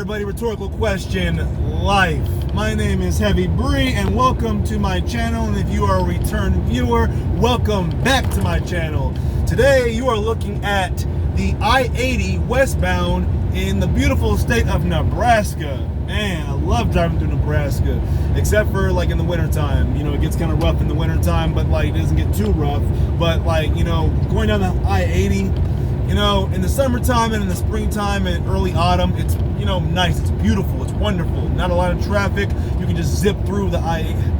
everybody, rhetorical question, life. My name is Heavy Bree and welcome to my channel, and if you are a return viewer, welcome back to my channel. Today you are looking at the I-80 westbound in the beautiful state of Nebraska. Man, I love driving through Nebraska, except for like in the wintertime. You know, it gets kind of rough in the wintertime, but like it doesn't get too rough. But like, you know, going down the I-80, you know, in the summertime and in the springtime and early autumn, it's, you know, nice, it's beautiful, it's wonderful. Not a lot of traffic. You can just zip through the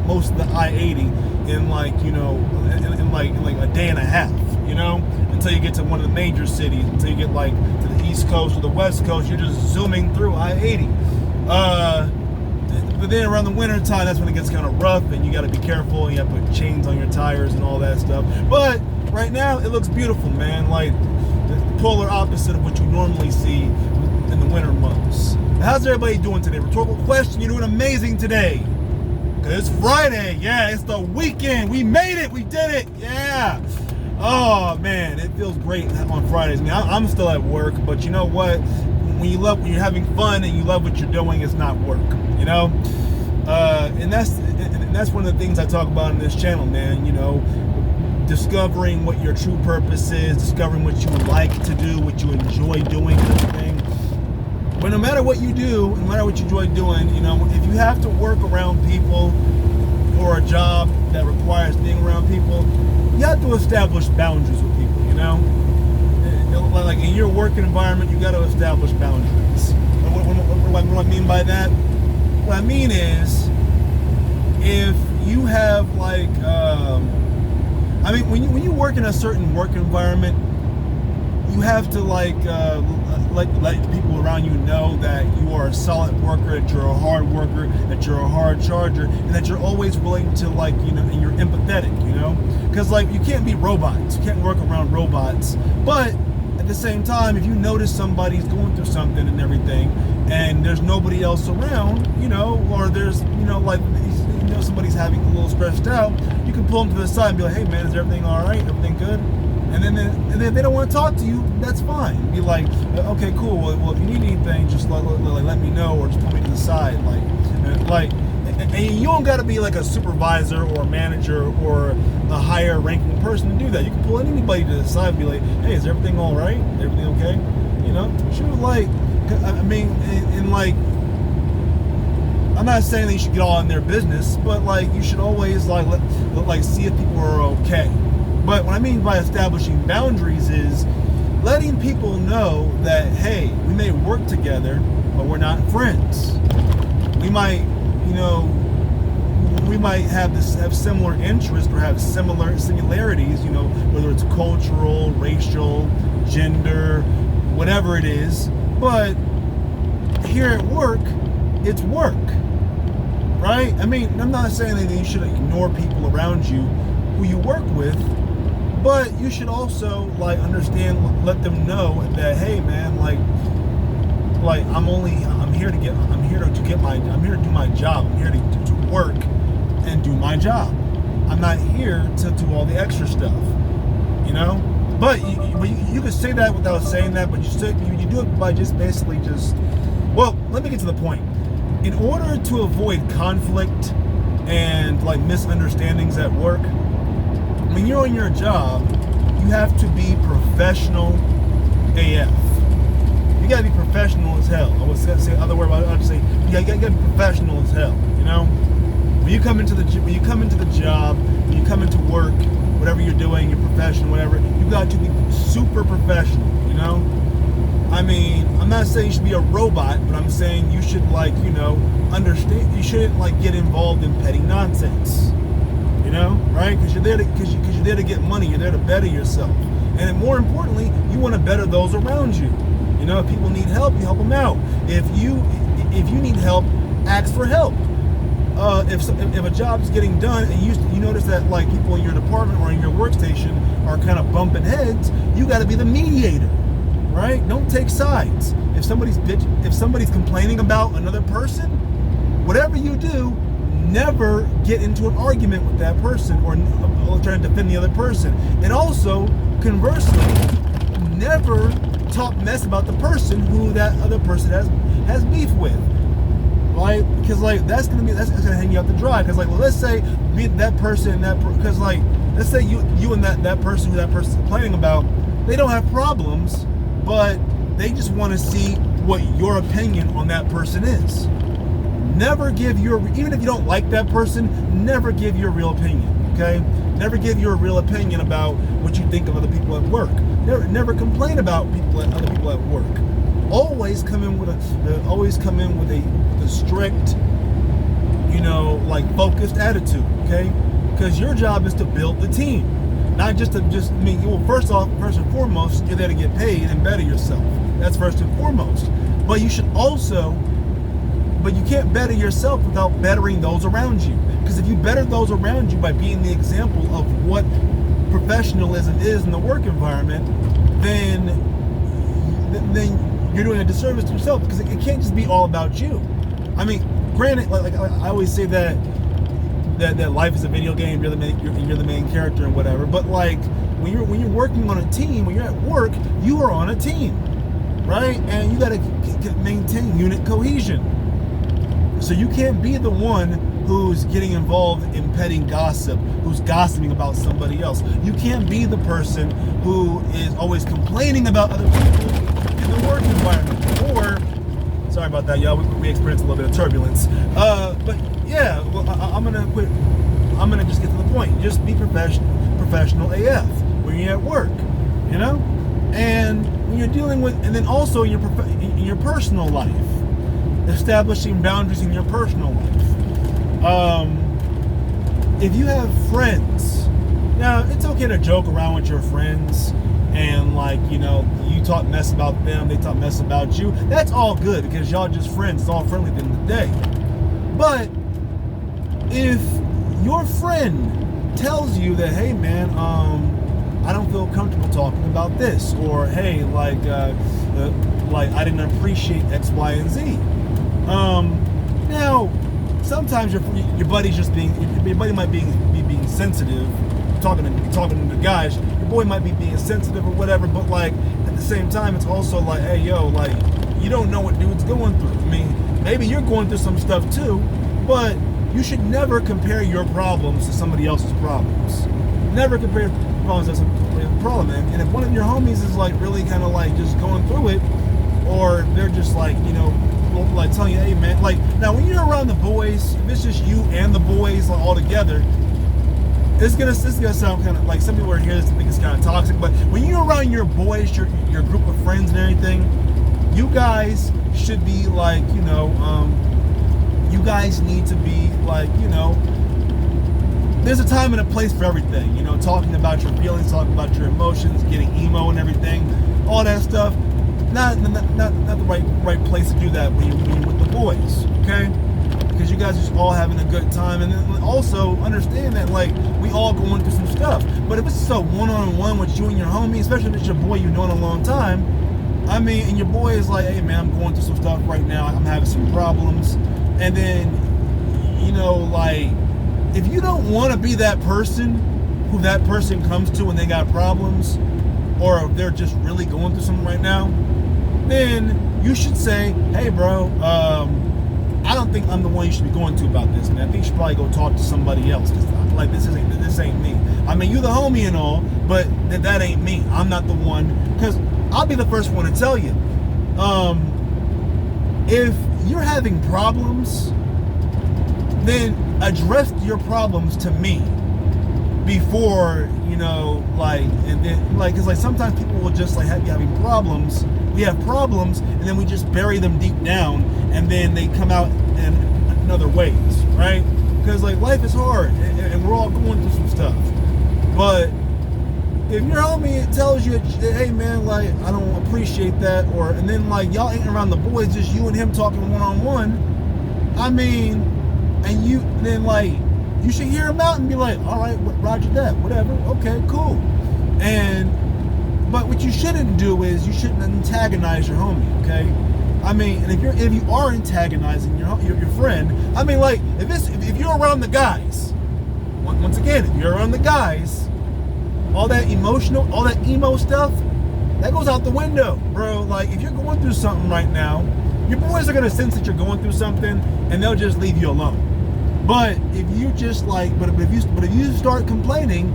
most of the I-80 in like, you know, in like a day and a half, you know, until you get to one of the major cities, until you get like to the East Coast or the West Coast. You're just zooming through I-80. But then around the winter time, that's when it gets kind of rough and you got to be careful and you have to put chains on your tires and all that stuff. But right now it looks beautiful, man. Like the polar opposite of what you normally see in the winter months. How's everybody doing today? Rhetorical question. You're doing amazing today. Cause it's Friday. Yeah, it's the weekend. We made it. We did it. Yeah. Oh man, it feels great on Fridays. I mean, I'm still at work, but you know what? When you're having fun and you love what you're doing, it's not work, you know? And that's one of the things I talk about in this channel, man. You know, discovering what your true purpose is, discovering what you like to do, what you enjoy doing, and everything. But no matter what you do, no matter what you enjoy doing, you know, if you have to work around people or a job that requires being around people, you have to establish boundaries with people, you know? Like in your work environment, you got to establish boundaries. What do I mean by that? What I mean is, if you have like, I mean, when you work in a certain work environment, you have to like let people around you know that you are a solid worker, that you're a hard worker, that you're a hard charger, and that you're always willing to, like, you know, and you're empathetic, you know? Because like you can't be robots, you can't work around robots, but at the same time, if you notice somebody's going through something and everything, and there's nobody else around, you know, or there's, you know, like, you know, somebody's having a little stressed out, you can pull them to the side and be like, hey man, is everything all right? Everything good? And then if they don't want to talk to you, that's fine. Be like, okay, cool. Well, if you need anything, just let me know, or just pull me to the side. And you don't got to be like a supervisor or a manager or a higher ranking person to do that. You can pull anybody to the side and be like, hey, is everything all right? Everything okay? You know, sure. Like, I mean, in like, I'm not saying that you should get all in their business, but like, you should always like see if people are okay. But what I mean by establishing boundaries is letting people know that, hey, we may work together, but we're not friends. We might, you know, we might have similar interests or have similar similarities, you know, whether it's cultural, racial, gender, whatever it is. But here at work, it's work, right? I mean, I'm not saying that you should ignore people around you who you work with, but you should also like understand, let them know that, hey man, like I'm here to do my job. I'm here to work and do my job. I'm not here to do all the extra stuff, you know? But you could say that without saying that, but you do it by just basically just, well, let me get to the point. In order to avoid conflict and like misunderstandings at work, when you're on your job, you have to be professional AF. You gotta be professional as hell. I was gonna say other word, but I'd say you gotta be professional as hell. You know, when you come into the job, when you come into work, whatever you're doing, you're professional, whatever. You got to be super professional. You know, I mean, I'm not saying you should be a robot, but I'm saying you should, like, you know, understand. You shouldn't like get involved in petty nonsense. You know, right? Because you're there to get money. You're there to better yourself, and more importantly, you want to better those around you. You know, if people need help, you help them out. If you need help, ask for help. If a job is getting done and you notice that like people in your department or in your workstation are kind of bumping heads, you got to be the mediator, right? Don't take sides. If somebody's complaining about another person, whatever you do, never get into an argument with that person or try to defend the other person. And also, conversely, never talk mess about the person who that other person has beef with, right? Because like that's gonna hang you out to dry. Because like, well, let's say that person because like let's say you and that person who that person's complaining about, they don't have problems, but they just want to see what your opinion on that person is. Never give even if you don't like that person, never give your real opinion, okay? Never give your real opinion about what you think of other people at work. Never complain about other people at work. Always come in with a strict, like focused attitude, okay? Because your job is to build the team, not just first and foremost, you're there to get paid and better yourself. That's first and foremost. But you can't better yourself without bettering those around you. Because if you better those around you by being the example of what professionalism is in the work environment, then you're doing a disservice to yourself, because it can't just be all about you. I mean, granted, like I always say that life is a video game. You're the main character and whatever. But like when you're working on a team, when you're at work, you are on a team, right? And you got to maintain unit cohesion. So you can't be the one who's getting involved in petty gossip, who's gossiping about somebody else. You can't be the person who is always complaining about other people in the work environment. Or, sorry about that, y'all. We experienced a little bit of turbulence. But yeah, well, I'm gonna just get to the point. Just be professional AF when you're at work, and when you're dealing with, and then also in your personal life. Establishing boundaries in your personal life. If you have friends, now it's okay to joke around with your friends and you talk mess about them, they talk mess about you. That's all good because y'all just friends. It's all friendly at the end of the day. But if your friend tells you that, hey man, I don't feel comfortable talking about this, or hey, I didn't appreciate X, Y, and Z. Now, sometimes your buddy's just your buddy might be being sensitive, talking to guys. Your boy might be being sensitive or whatever, but at the same time, it's also hey yo, you don't know what dude's going through. I mean, maybe you're going through some stuff too, but you should never compare your problems to somebody else's problems. Never compare problems to somebody's problem. And if one of your homies is really kind of just going through it, or they're just telling you, hey man, now when you're around the boys, if it's just you and the boys all together, it's gonna sound kind of some people are here think it's kind of toxic, but when you're around your boys, your group of friends and everything, you guys should be you guys need to be there's a time and a place for everything, talking about your feelings, talking about your emotions, getting emo and everything, all that stuff. Not the right place to do that when you're with the boys, okay? Because you guys are just all having a good time, and then also understand that we all going through some stuff. But if it's a one-on-one with you and your homie, especially if it's your boy you've known a long time, I mean, and your boy is hey man, I'm going through some stuff right now, I'm having some problems, and then if you don't want to be that person who that person comes to when they got problems, or if they're just really going through something right now, then you should say, hey bro, I don't think I'm the one you should be going to about this, man. I think you should probably go talk to somebody else, because this ain't me. I mean, you the homie and all, but that ain't me. I'm not the one, because I'll be the first one to tell you, if you're having problems, then address your problems to me before, and then, because sometimes people will just have you having problems. We have problems, and then we just bury them deep down, and then they come out in other ways, right? Because life is hard, and we're all going through some stuff. But if your homie tells you, hey man, I don't appreciate that, and then y'all ain't around the boys, just you and him talking one-on-one, I mean, and you should hear him out and be all right, roger that, whatever, okay, cool. But what you shouldn't do is you shouldn't antagonize your homie, okay? I mean, and if you are antagonizing your friend, I mean, if you're around the guys, once again, if you're around the guys, all that emo stuff, that goes out the window, bro. If you're going through something right now, Your boys are gonna sense that you're going through something, and they'll just leave you alone. But if you just like, but if you start complaining,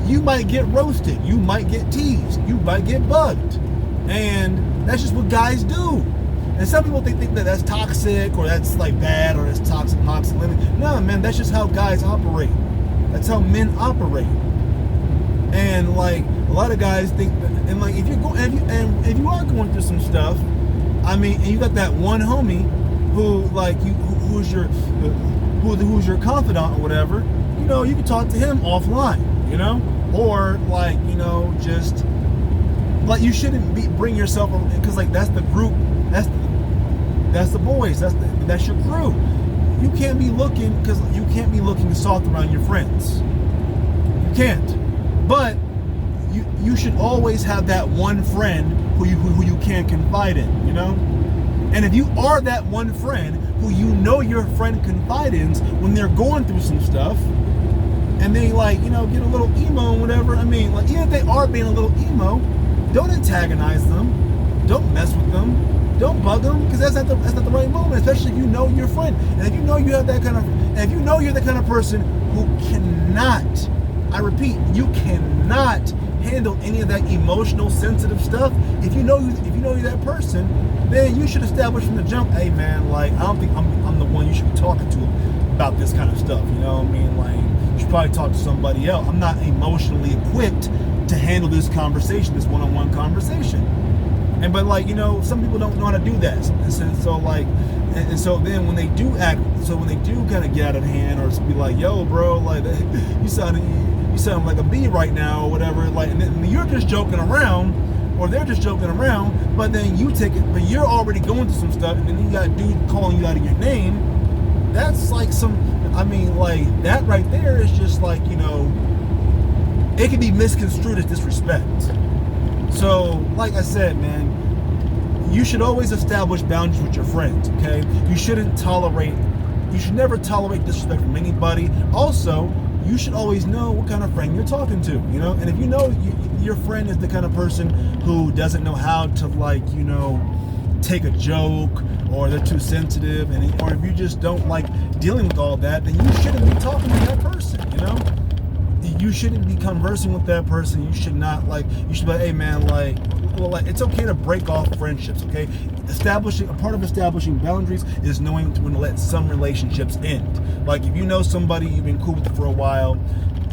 you might get roasted, you might get teased, you might get bugged, and that's just what guys do. And some people think that that's toxic, or that's like bad, or that's toxic masculinity. No, man, that's just how guys operate. That's how men operate. And like a lot of guys think, and like if you are going through some stuff, I mean, and you got that one homie who like who's your confidant or whatever, you know, you can talk to him offline, you know, or like, you know, just like you shouldn't bring yourself, because like that's the group, that's the boys, that's your crew. You can't be looking soft around your friends. You can't. But you should always have that one friend who you can confide in, you know? And if you are that one friend who you know your friend confides when they're going through some stuff, and they like, you know, get a little emo and whatever, I mean, like even if they are being a little emo, don't antagonize them, don't mess with them, don't bug them, because that's not the right moment, especially if you know your friend. And if you know you have that kind of, and if you know you're the kind of person who cannot, I repeat, you cannot handle any of that emotional, sensitive stuff. If you know you're that person, then you should establish from the jump, hey man, like I don't think I'm the one you should be talking to about this kind of stuff. You know what I mean? Like you should probably talk to somebody else. I'm not emotionally equipped to handle this conversation, this one-on-one conversation. And but like, you know, some people don't know how to do that. So like, and so then when they do kind of get out of hand, or be like, yo, bro, like you sound like a bee right now, or whatever. Like, and then you're just joking around, or they're just joking around. But then you take it, but you're already going through some stuff, and then you got a dude calling you out of your name. That's like I mean, like that right there is just like, you know, it can be misconstrued as disrespect. So, like I said, man, you should always establish boundaries with your friends, okay? You should never tolerate disrespect from anybody. Also, you should always know what kind of friend you're talking to, you know? And if you know your friend is the kind of person who doesn't know how to, like, you know, take a joke, or they're too sensitive, or if you just don't like dealing with all that, then you shouldn't be talking to that person, you know? You shouldn't be conversing with that person. You should not, like, you should be like, hey man, like, well, like, it's okay to break off friendships, okay? A part of establishing boundaries is knowing when to let some relationships end. Like, if you know somebody you've been cool with for a while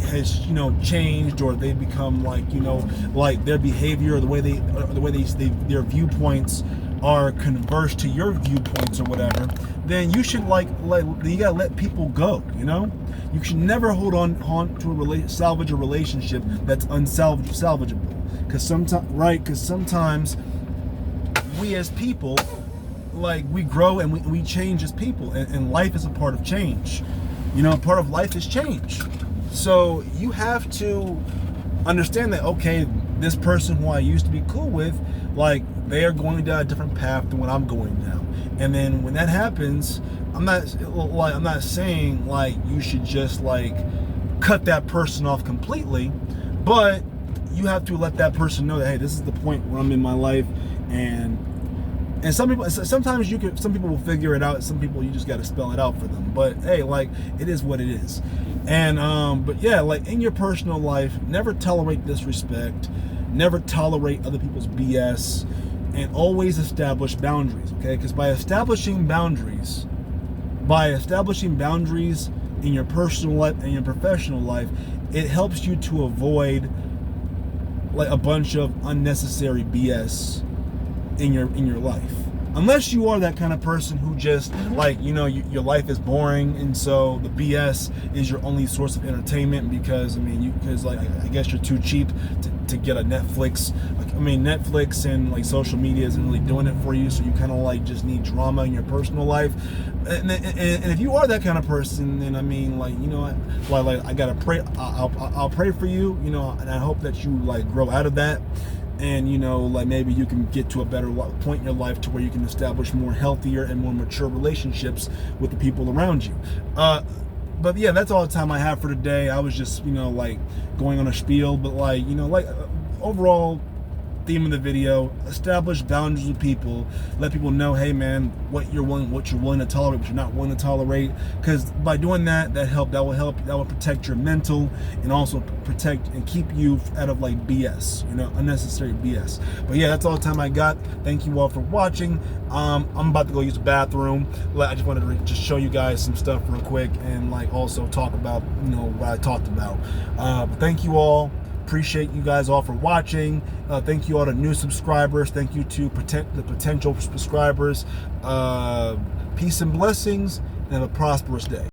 has, you know, changed, or they become like, you know, like their behavior, or the way their viewpoints are converse to your viewpoints or whatever, then you should you gotta let people go, you know? You should never hold on to salvage a relationship that's unsalvageable. Because sometimes we as people, like, we grow and we change as people, and life is a part of change. You know, part of life is change. So you have to understand that, okay, this person who I used to be cool with, like, they are going down a different path than what I'm going down. And then when that happens, I'm not saying like you should just like cut that person off completely, but you have to let that person know that, hey, this is the point where I'm in my life, and some people will figure it out. Some people, you just got to spell it out for them. But hey, like, it is what it is. And but yeah, like, in your personal life, never tolerate disrespect, never tolerate other people's BS, and always establish boundaries, okay? Because by establishing boundaries in your personal life and your professional life, it helps you to avoid like a bunch of unnecessary BS in your life. Unless you are that kind of person who just, like, you know, your life is boring, and so the BS is your only source of entertainment, because like, I guess you're too cheap to get a Netflix. Netflix and like social media isn't really doing it for you, so you kind of like just need drama in your personal life. And if you are that kind of person, then I mean, like, you know, like I gotta pray. I'll pray for you, you know, and I hope that you like grow out of that. And, you know, like, maybe you can get to a better point in your life to where you can establish more healthier and more mature relationships with the people around you. But yeah, that's all the time I have for today. I was just, you know, like, going on a spiel, but like, you know, like, overall, theme of the video: establish boundaries with people. Let people know, hey man, what you're willing to tolerate, what you're not willing to tolerate. Because by doing that, that will protect your mental, and also protect and keep you out of like BS, unnecessary BS. But yeah, that's all the time I got. Thank you all for watching. I'm about to go use the bathroom. I just wanted to just show you guys some stuff real quick, and like also talk about what I talked about. But thank you all. Appreciate you guys all for watching. Thank you all to new subscribers. Thank you to the potential subscribers. Peace and blessings, and have a prosperous day.